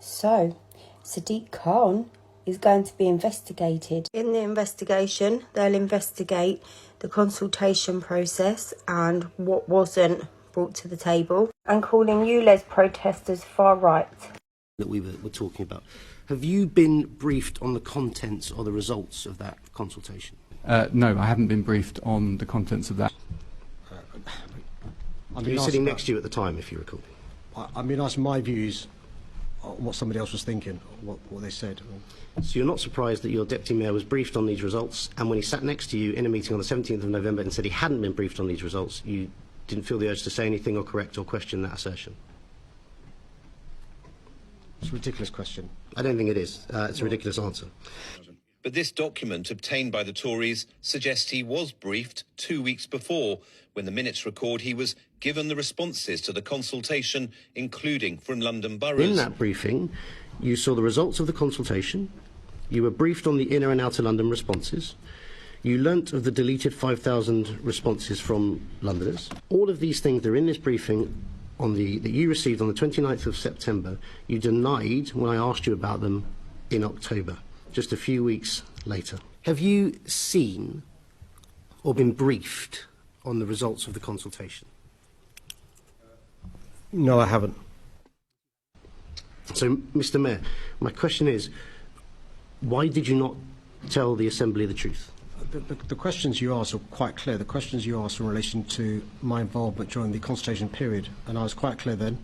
So, Sadiq Khan is going to be investigated. In the investigation, they'll investigate the consultation process and what wasn't brought to the table, and calling ULEZ protesters far right. That we were talking about. Have you been briefed on the contents or the results of that consultation? No, I haven't been briefed on the contents of that. You were sitting next to you at the time, if you recall. I've been asked my views on what somebody else was thinking, what they said. So you're not surprised that your deputy mayor was briefed on these results, and when he sat next to you in a meeting on the 17th of November and said he hadn't been briefed on these results, you didn't feel the urge to say anything or correct or question that assertion? It's a ridiculous question. I don't think it is. It's a ridiculous answer. But this document obtained by the Tories suggests he was briefed 2 weeks before, when the minutes record he was given the responses to the consultation, including from London boroughs. In that briefing, you saw the results of the consultation, you were briefed on the inner and outer London responses, you learnt of the deleted 5,000 responses from Londoners. All of these things are in this briefing that you received on the 29th of September. You denied when I asked you about them in October, just a few weeks later. Have you seen or been briefed on the results of the consultation? No, I haven't. So, Mr. Mayor, my question is, why did you not tell the Assembly the truth? The questions you asked are quite clear. The questions you asked were in relation to my involvement during the consultation period, and I was quite clear then,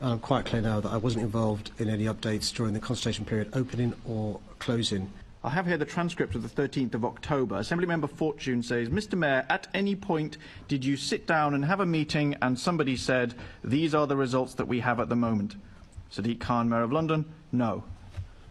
and I'm quite clear now that I wasn't involved in any updates during the consultation period, opening or closing. I have here the transcript of the 13th of October. Assemblymember Fortune says, Mr. Mayor, at any point did you sit down and have a meeting and somebody said, these are the results that we have at the moment? Sadiq Khan, Mayor of London, no.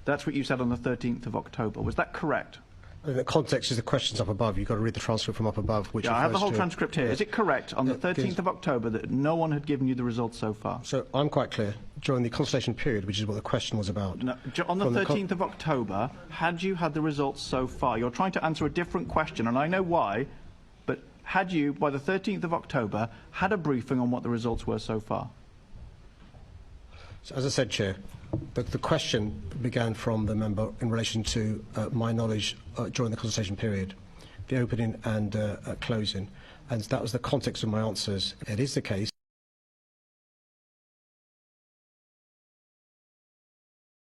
That's what you said on the 13th of October. Was that correct? The context is the questions up above. You've got to read the transcript from up above. Which I have the whole to, transcript here. Is it correct on the 13th of October that no one had given you the results so far? So I'm quite clear. During the consultation period, which is what the question was about. No, on the 13th of October, had you had the results so far? You're trying to answer a different question, and I know why, but had you, by the 13th of October, had a briefing on what the results were so far? So, as I said, Chair, the question began from the member in relation to my knowledge during the consultation period, the opening and closing, and that was the context of my answers. It is the case